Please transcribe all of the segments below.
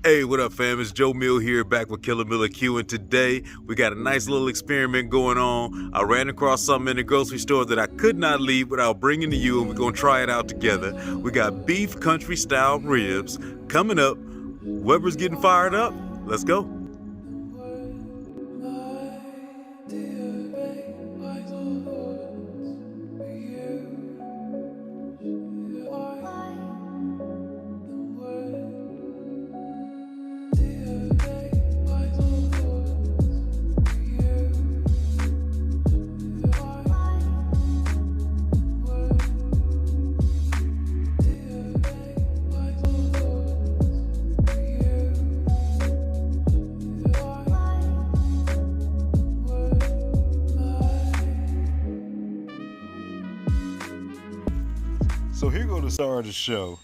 Hey, what up, fam? It's Joe Mill here, back with Killer Miller Q, and today we got a nice little experiment going on. I ran across something in the grocery store that I could not leave without bringing to you, and we're gonna try it out together. We got beef country style ribs coming up. Weber's getting fired up. Let's go. So here go the start of the show.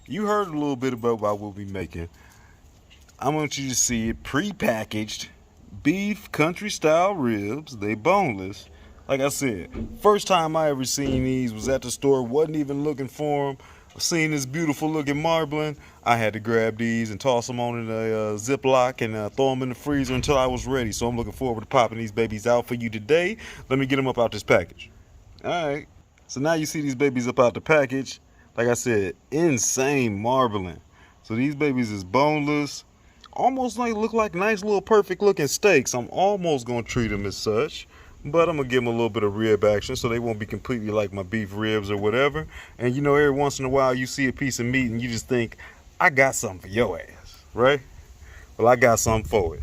You heard a little bit about what we'll be making. I want you to see it pre-packaged beef country style ribs. They boneless. Like I said, first time I ever seen these was at the store. Wasn't even looking for them. I seen this beautiful looking marbling. I had to grab these and toss them on in a Ziploc and throw them in the freezer until I was ready. So I'm looking forward to popping these babies out for you today. Let me get them up out this package. All right. So now you see these babies up out the package. Like I said, insane marbling. So these babies is boneless. Almost like look like nice little perfect looking steaks. I'm almost gonna treat them as such, but I'm gonna give them a little bit of rib action so they won't be completely like my beef ribs or whatever. And you know, every once in a while you see a piece of meat and you just think, I got something for your ass, right? Well, I got something for it.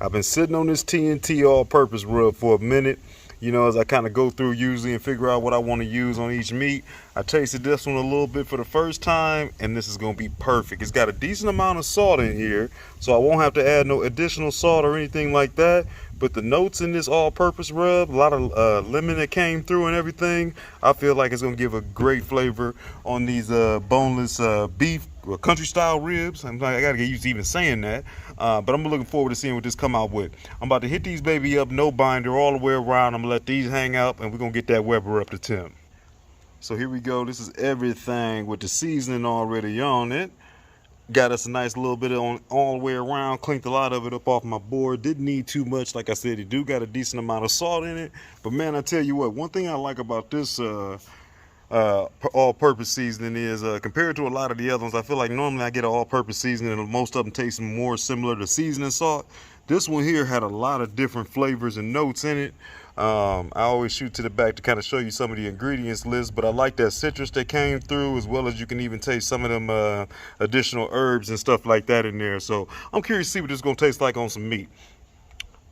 I've been sitting on this TNT all-purpose rub for a minute. You know, as I kind of go through usually and figure out what I want to use on each meat. I tasted this one a little bit for the first time, and this is going to be perfect. It's got a decent amount of salt in here, so I won't have to add no additional salt or anything like that. But the notes in this all-purpose rub, a lot of lemon that came through and everything, I feel like it's going to give a great flavor on these boneless beef country style ribs. I gotta get used to even saying that, but I'm looking forward to seeing what this come out with. I'm about to hit these baby up, no binder, all the way around. I'm gonna let these hang out, and we're gonna get that Weber up to temp. So here we go. This is everything with the seasoning already on it. Got us a nice little bit on all the way around. Cleaned a lot of it up off my board. Didn't need too much. Like I said, it do got a decent amount of salt in it. But man, I tell you what, one thing I like about this all-purpose seasoning is compared to a lot of the other ones, I feel like normally I get an all-purpose seasoning and most of them taste more similar to seasoning salt. This one here had a lot of different flavors and notes in it. I always shoot to the back to kind of show you some of the ingredients list, but I like that citrus that came through, as well as you can even taste some of them additional herbs and stuff like that in there. So I'm curious to see what this is going to taste like on some meat.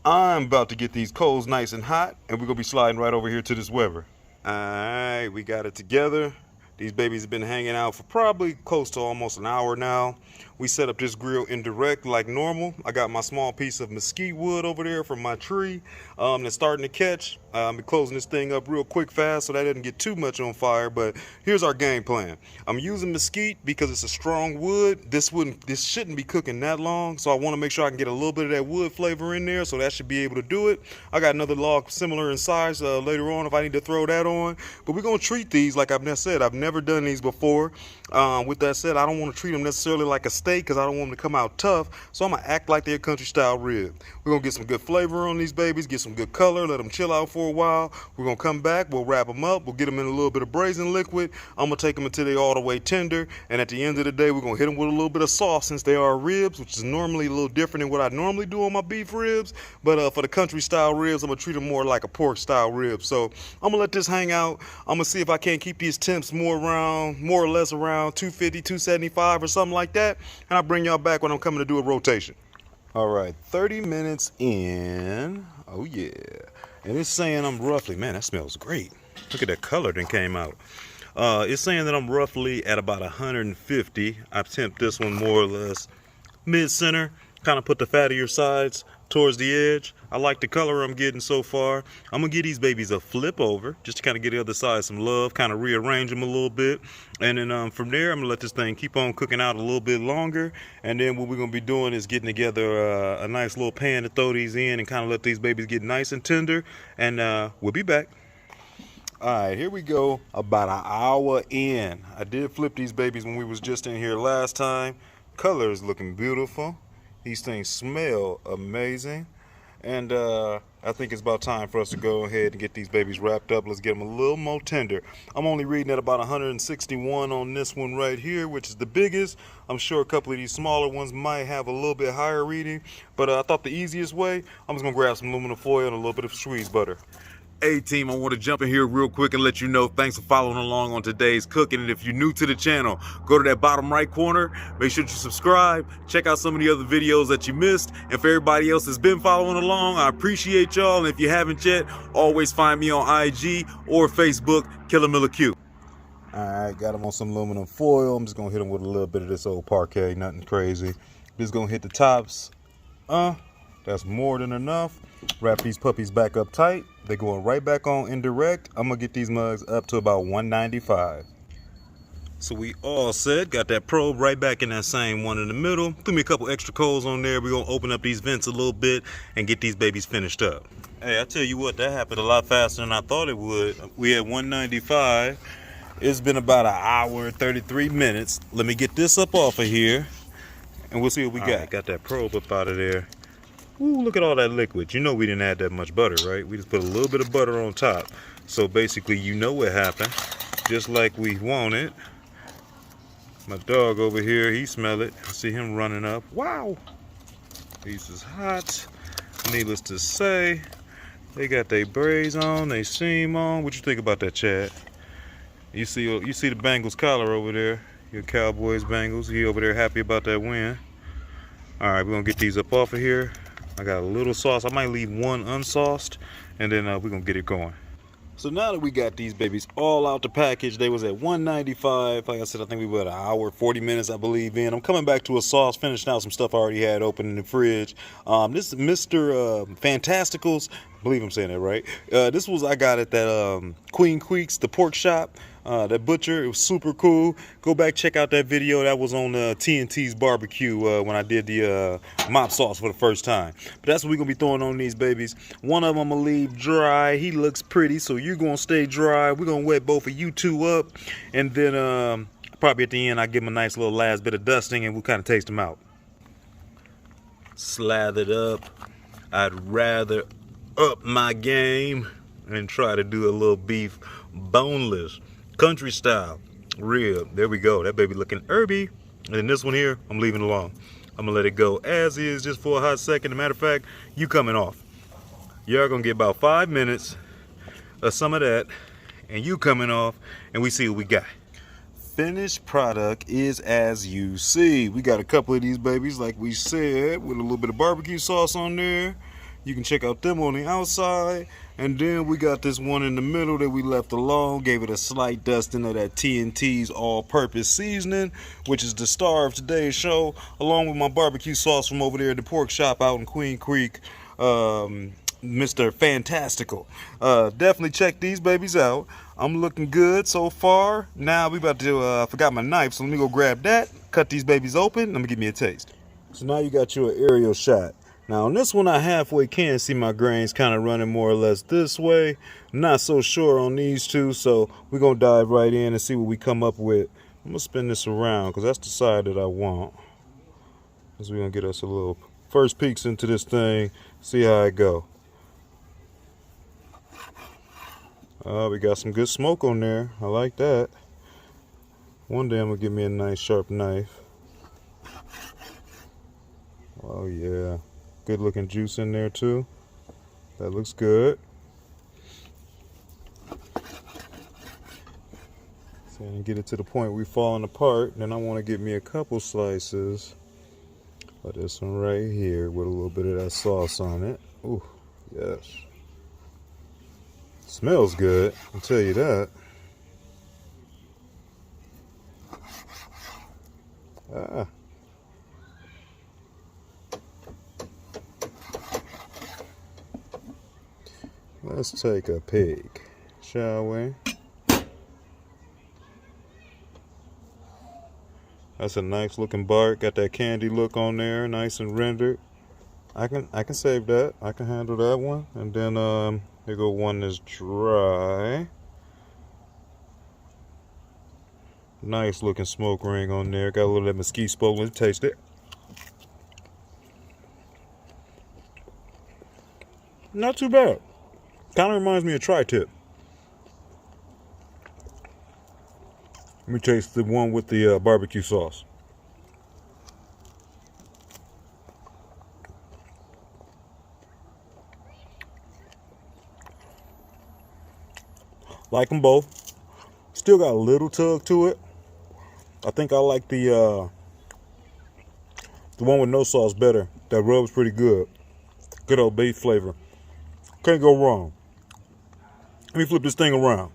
I'm about to get these coals nice and hot, and we're going to be sliding right over here to this Weber. Alright, we got it together. These babies have been hanging out for probably close to almost an hour now. We set up this grill indirect like normal. I got my small piece of mesquite wood over there from my tree that's starting to catch. I'm closing this thing up real quick fast so that doesn't get too much on fire, but here's our game plan. I'm using mesquite because it's a strong wood. This shouldn't be cooking that long, so I want to make sure I can get a little bit of that wood flavor in there, so that should be able to do it. I got another log similar in size later on if I need to throw that on, but we're going to treat these like I've said. I've never done these before. With that said, I don't want to treat them necessarily like a steak because I don't want them to come out tough, so I'm going to act like they're a country style rib. We're going to get some good flavor on these babies, get some good color, let them chill out for a while. We're going to come back, we'll wrap them up, we'll get them in a little bit of braising liquid. I'm going to take them until they're all the way tender, and at the end of the day, we're going to hit them with a little bit of sauce since they are ribs, which is normally a little different than what I normally do on my beef ribs, but for the country style ribs, I'm going to treat them more like a pork style rib. So I'm going to let this hang out. I'm going to see if I can't keep these temps more or less around 250, 275 or something like that, and I'll bring y'all back when I'm coming to do a rotation. All right, 30 minutes in. Oh yeah. And it's saying I'm roughly, man, that smells great. Look at that color that came out. It's saying that I'm roughly at about 150. I've temped this one more or less mid-center, kind of put the fattier sides towards the edge. I like the color I'm getting so far. I'm gonna give these babies a flip over just to kind of get the other side some love, kind of rearrange them a little bit, and then from there I'm gonna let this thing keep on cooking out a little bit longer. And then what we're gonna be doing is getting together a nice little pan to throw these in and kind of let these babies get nice and tender, and we'll be back. All right, here we go. About an hour in. I did flip these babies when we was just in here last time. color is looking beautiful. These things smell amazing. And I think it's about time for us to go ahead and get these babies wrapped up. Let's get them a little more tender. I'm only reading at about 161 on this one right here, which is the biggest. I'm sure a couple of these smaller ones might have a little bit higher reading, but I thought the easiest way, I'm just gonna grab some aluminum foil and a little bit of squeeze butter. Hey team, I want to jump in here real quick and let you know thanks for following along on today's cooking. And if you're new to the channel, go to that bottom right corner, make sure you subscribe, check out some of the other videos that you missed. And for everybody else that's been following along, I appreciate y'all. And if you haven't yet, always find me on IG or Facebook, Killer Miller Q. Alright, got them on some aluminum foil. I'm just gonna hit them with a little bit of this old parquet, nothing crazy. Just gonna hit the tops. That's more than enough. Wrap these puppies back up tight. They're going right back on indirect. I'm gonna get these mugs up to about 195. So we all set. Got that probe right back in that same one in the middle. Threw me a couple extra coals on there. We're gonna open up these vents a little bit and get these babies finished up. Hey, I tell you what, that happened a lot faster than I thought it would. We had 195. It's been about an hour and 33 minutes. Let me get this up off of here and we'll see what we got. Right, got that probe up out of there. Ooh, look at all that liquid. You know we didn't add that much butter, right? We just put a little bit of butter on top. So basically, you know what happened. Just like we wanted. My dog over here, he smell it. I see him running up. Wow. This is hot. Needless to say, they got their braids on, they seam on. What you think about that, Chad? You see the Bengals collar over there. Your Cowboys Bengals. He over there happy about that win. All right, we're gonna get these up off of here. I got a little sauce. I might leave one unsauced, and then we're gonna get it going. So now that we got these babies all out the package, they was at 195. Like I said, I think we were at an hour, 40 minutes, I believe in. I'm coming back to a sauce, finishing out some stuff I already had open in the fridge. This is Mr. Fantasticals. I believe I'm saying that right. This was I got at that Queen Creek's, the pork shop. That butcher, it was super cool. Go back, check out that video. That was on TNT's barbecue when I did the mop sauce for the first time. But that's what we're gonna be throwing on these babies. One of them I'm gonna leave dry. He looks pretty, so you're gonna stay dry. We're gonna wet both of you two up, and then probably at the end I give them a nice little last bit of dusting, and we'll kind of taste them out. Slathered up. I'd rather up my game and try to do a little beef boneless. Country style rib. There we go. That baby looking herby. And then this one here, I'm leaving alone. I'm gonna let it go as is just for a hot second. As a matter of fact, you coming off. Y'all gonna get about 5 minutes of some of that, and you coming off, and we see what we got. Finished product is as you see. We got a couple of these babies, like we said, with a little bit of barbecue sauce on there. You can check out them on the outside. And then we got this one in the middle that we left alone. Gave it a slight dusting of that TNT's all-purpose seasoning, which is the star of today's show, along with my barbecue sauce from over there at the pork shop out in Queen Creek, Mr. Fantastical. Definitely check these babies out. I'm looking good so far. Now we about to, I forgot my knife, so let me go grab that, cut these babies open, let me give me a taste. So now you got your aerial shot. Now on this one I halfway can see my grains kind of running more or less this way. Not so sure on these two, so we're going to dive right in and see what we come up with. I'm going to spin this around because that's the side that I want. Because we're going to get us a little first peeks into this thing, see how it go. We got some good smoke on there. I like that. One day I'm going to give me a nice sharp knife. Oh yeah. Good looking juice in there too. That looks good. So and get it to the point we're falling apart. Then I want to get me a couple slices of this one right here with a little bit of that sauce on it. Ooh, yes. Smells good, I'll tell you that. Let's take a peek, shall we? That's a nice looking bark. Got that candy look on there, nice and rendered. I can save that. I can handle that one. And then here go one that's dry. Nice looking smoke ring on there. Got a little of that mesquite smoke. Let's taste it. Not too bad. Kind of reminds me of tri-tip. Let me taste the one with the barbecue sauce. Like them both. Still got a little tug to it. I think I like the one with no sauce better. That rub's pretty good. Good old beef flavor. Can't go wrong. Let me flip this thing around.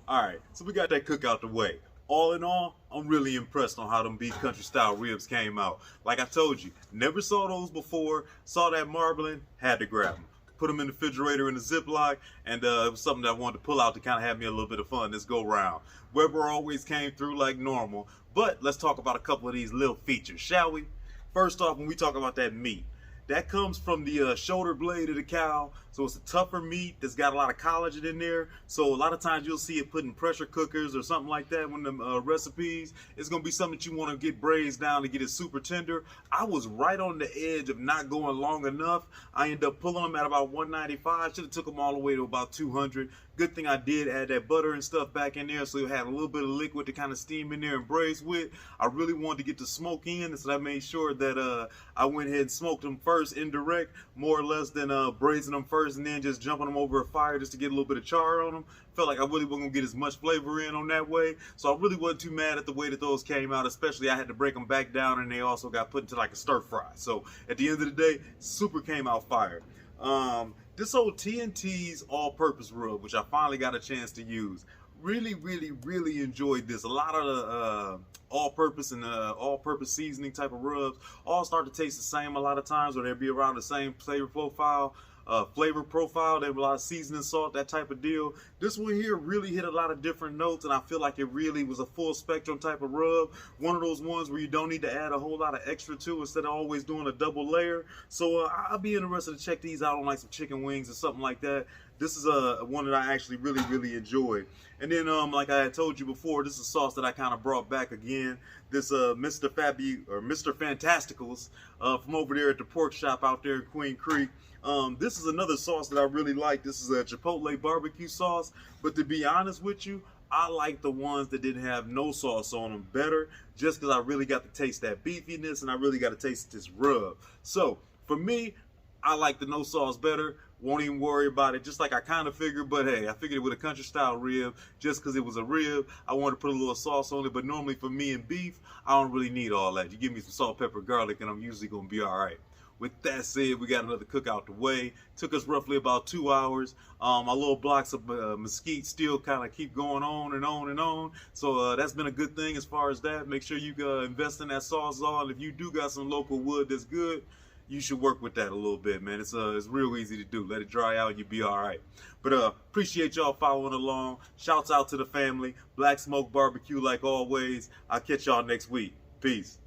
Alright, so we got that cook out the way. All in all, I'm really impressed on how them beef country style ribs came out. Like I told you, never saw those before. Saw that marbling, had to grab them. Put them in the refrigerator in the Ziploc, and it was something that I wanted to pull out to kind of have me a little bit of fun this go round. Weber always came through like normal, but let's talk about a couple of these little features, shall we? First off, when we talk about that meat, that comes from the shoulder blade of the cow, so it's a tougher meat that's got a lot of collagen in there. So a lot of times you'll see it put in pressure cookers or something like that when the recipes. It's going to be something that you want to get braised down to get it super tender. I was right on the edge of not going long enough. I ended up pulling them at about 195. Should have took them all the way to about 200. Good thing I did add that butter and stuff back in there, so you have a little bit of liquid to kind of steam in there and braise with. I really wanted to get the smoke in, so I made sure that I went ahead and smoked them first indirect, more or less than braising them first and then just jumping them over a fire just to get a little bit of char on them. Felt like I really wasn't gonna get as much flavor in on that way, so I really wasn't too mad at the way that those came out. Especially I had to break them back down, and they also got put into like a stir fry. So at the end of the day, super came out fire. This old TNT's all-purpose rub, which I finally got a chance to use, really enjoyed this. A lot of the all-purpose and all-purpose seasoning type of rubs all start to taste the same a lot of times, or they'll be around the same flavor profile. They have a lot of seasoning, salt, that type of deal. This one here really hit a lot of different notes, and I feel like it really was a full spectrum type of rub. One of those ones where you don't need to add a whole lot of extra to instead of always doing a double layer. So I'll be interested to check these out on like some chicken wings or something like that. This is one that I actually really enjoyed. And then like I had told you before, this is a sauce that I kind of brought back again. This Mr. Fantasticals from over there at the pork shop out there in Queen Creek. This is another sauce that I really like. This is a Chipotle barbecue sauce, but to be honest with you, I like the ones that didn't have no sauce on them better, just because I really got to taste that beefiness and I really got to taste this rub. So for me, I like the no sauce better. Won't even worry about it, just like I kind of figured. But hey, I figured it with a country style rib, just because it was a rib, I wanted to put a little sauce on it. But normally for me and beef, I don't really need all that. You give me some salt, pepper, garlic, and I'm usually gonna be all right. With that said, we got another cook out the way. Took us roughly about 2 hours. My little blocks of mesquite still kind of keep going on and on and on. So that's been a good thing as far as that. Make sure you invest in that sawzall. If you do got some local wood that's good, you should work with that a little bit, man. It's real easy to do. Let it dry out and you'll be all right. But appreciate y'all following along. Shouts out to the family. Black Smoke Barbecue like always. I'll catch y'all next week. Peace.